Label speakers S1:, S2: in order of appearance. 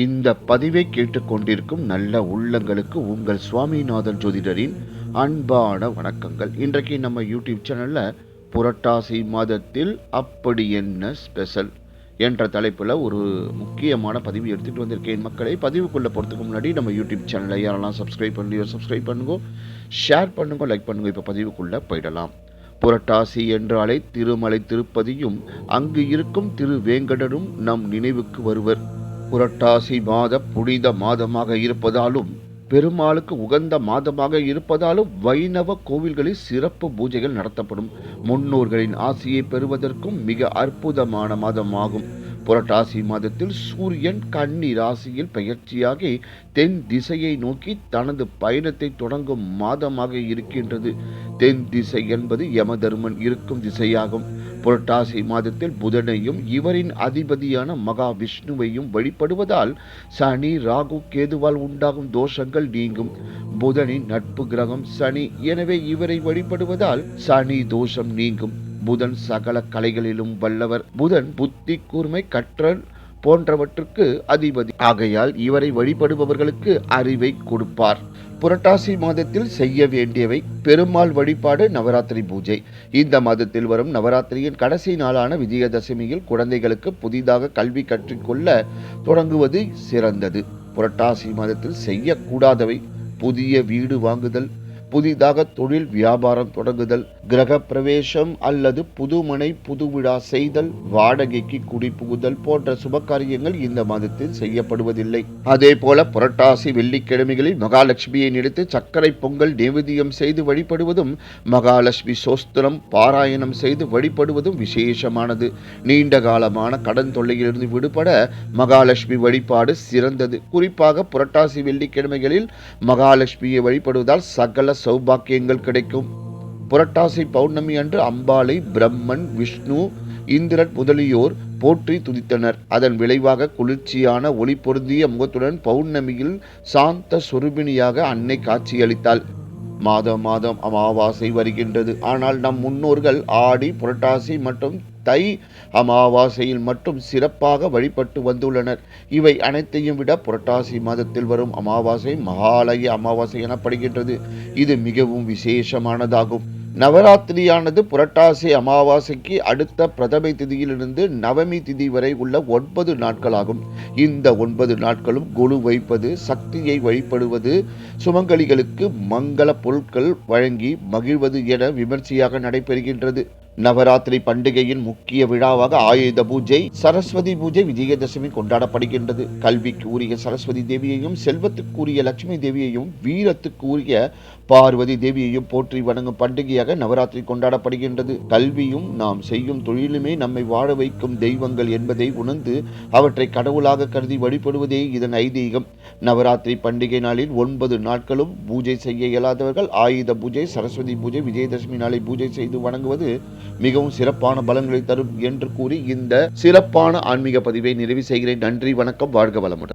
S1: இந்த பதிவை கேட்டுக்கொண்டிருக்கும் நல்ல உள்ளங்களுக்கு உங்கள் சுவாமிநாதன் ஜோதிடரின் அன்பான வணக்கங்கள். இன்றைக்கு நம்ம யூடியூப் சேனலில் புரட்டாசி மாதத்தில் அப்படி என்ன ஸ்பெஷல் என்ற தலைப்பில் ஒரு முக்கியமான பதிவு எடுத்துகிட்டு வந்திருக்கேன். மக்களை பதிவுக்குள்ளே போகிறதுக்கு முன்னாடி நம்ம யூடியூப் சேனலை யாரெல்லாம் சப்ஸ்கிரைப் பண்ணலையோ சப்ஸ்கிரைப் பண்ணுங்க, ஷேர் பண்ணுங்க, லைக் பண்ணுங்க. இப்போ பதிவுக்குள்ளே போயிடலாம். புரட்டாசி என்றாலே திருமலை திருப்பதியும் அங்கு இருக்கும் திருவேங்கடரும் நம் நினைவுக்கு வருவர். புரட்டாசி மாத புனித மாதமாக இருப்பதாலும் பெருமாளுக்கு உகந்த மாதமாக இருப்பதாலும் வைணவ கோவில்களில் சிறப்பு பூஜைகள் நடத்தப்படும். முன்னோர்களின் ஆசியை பெறுவதற்கும் மிக அற்புதமான மாதமாகும். புரட்டாசி மாதத்தில் சூரியன் கன்னி ராசியில் பெயர்ச்சியாகி தென் திசையை நோக்கி தனது பயணத்தை தொடங்கும் மாதமாக இருக்கின்றது. தென் திசை என்பது யமதர்மன் இருக்கும் திசையாகும். புரட்டாசி மாதத்தில் புதனையும் இவரின் அதிபதியான மகா விஷ்ணுவையும் வழிபடுவதால் சனி ராகு கேதுவால் உண்டாகும் தோஷங்கள் நீங்கும். புதனின் நட்பு கிரகம் சனி, எனவே இவரை வழிபடுவதால் சனி தோஷம் நீங்கும். புதன் சகல கலைகளிலும் வல்லவர். புதன் புத்தி கூர்மை கற்றல் போன்றவற்றுக்கு அதிபதி ஆகையால் இவரை வழிபடுபவர்களுக்கு அறிவை கொடுப்பார். புரட்டாசி மாதத்தில் செய்ய வேண்டியவை: பெருமாள் வழிபாடு, நவராத்திரி பூஜை. இந்த மாதத்தில் வரும் நவராத்திரியின் கடைசி நாளான விஜயதசமியில் குழந்தைகளுக்கு புதிதாக கல்வி கற்றுக்கொள்ள தொடங்குவது சிறந்தது. புரட்டாசி மாதத்தில் செய்யக்கூடாதவை: புதிய வீடு வாங்குதல், புதிதாக தொழில் வியாபாரம் தொடங்குதல், கிரக பிரவேசம் அல்லது புதுமனை புதுவிழா செய்தல், வாடகைக்கு குடிபுகுதல் போன்ற சுபகாரியங்கள் இந்த மாதத்தில் செய்யப்படுவதில்லை. அதே போல புரட்டாசி வெள்ளிக்கிழமைகளில் மகாலட்சுமியை நினைத்து சர்க்கரை பொங்கல் நைவேத்தியம் செய்து வழிபடுவதும் மகாலட்சுமி சோஸ்திரம் பாராயணம் செய்து வழிபடுவதும் விசேஷமானது. நீண்ட காலமான கடன் தொல்லையிலிருந்து விடுபட மகாலட்சுமி வழிபாடு சிறந்தது. குறிப்பாக புரட்டாசி வெள்ளிக்கிழமைகளில் மகாலட்சுமியை வழிபடுவதால் சகல சௌபாக்கியங்கள் கிடைக்கும். புரட்டாசி பௌர்ணமி அன்று அம்பாளை பிரம்மன், விஷ்ணு, இந்திரன் முதலியோர் போற்றி துதித்தனர். அதன் விளைவாக குளிர்ச்சியான ஒளி பொருந்திய முகத்துடன் பௌர்ணமியில் சாந்த சொரூபிணியாக அன்னை காட்சியளித்தாள். மாதம் மாதம் அமாவாசை வருகின்றது. ஆனால் நம் முன்னோர்கள் ஆடி, புரட்டாசி மற்றும் தை அமாவாசையில் மட்டும் சிறப்பாக வழிபட்டு வந்துள்ளனர். இவை அனைத்தையும் விட புரட்டாசி மாதத்தில் வரும் அமாவாசை மகாலய அமாவாசை எனப்படுகின்றது. இது மிகவும் விசேஷமானதாகும். நவராத்திரியானது புரட்டாசி அமாவாசைக்கு அடுத்த பிரதமை திதியிலிருந்து நவமி திதி வரை உள்ள 9 நாட்களாகும். இந்த 9 நாட்களும் கொலு வைப்பது, சக்தியை வழிபடுவது, சுமங்கலிகளுக்கு மங்கள பொருட்கள் வழங்கி மகிழ்வது என விமர்சையாக நடைபெறுகின்றது. நவராத்திரி பண்டிகையின் முக்கிய விழாவாக ஆயுத பூஜை, சரஸ்வதி பூஜை, விஜயதசமி கொண்டாடப்படுகின்றது. கல்விக்கு உரிய சரஸ்வதி தேவியையும், செல்வத்துக்கு உரிய லட்சுமி தேவியையும், வீரத்துக்கு உரிய பார்வதி தேவியையும் போற்றி வணங்கும் பண்டிகையாக நவராத்திரி கொண்டாடப்படுகின்றது. கல்வியும் நாம் செய்யும் தொழிலுமே நம்மை வாழ வைக்கும் தெய்வங்கள் என்பதை உணர்ந்து அவற்றை கடவுளாக கருதி வழிபடுவதே இதன் ஐதீகம். நவராத்திரி பண்டிகை நாளில் 9 நாட்களும் பூஜை செய்ய இயலாதவர்கள் ஆயுத பூஜை, சரஸ்வதி பூஜை, விஜயதசமி நாளை பூஜை செய்து வணங்குவது மிகவும் சிறப்பான பலன்களை தரும் என்று கூறி இந்த சிறப்பான ஆன்மீக பதிவை நிறைவு செய்கிறேன். நன்றி, வணக்கம், வாழ்க வளமுடன்.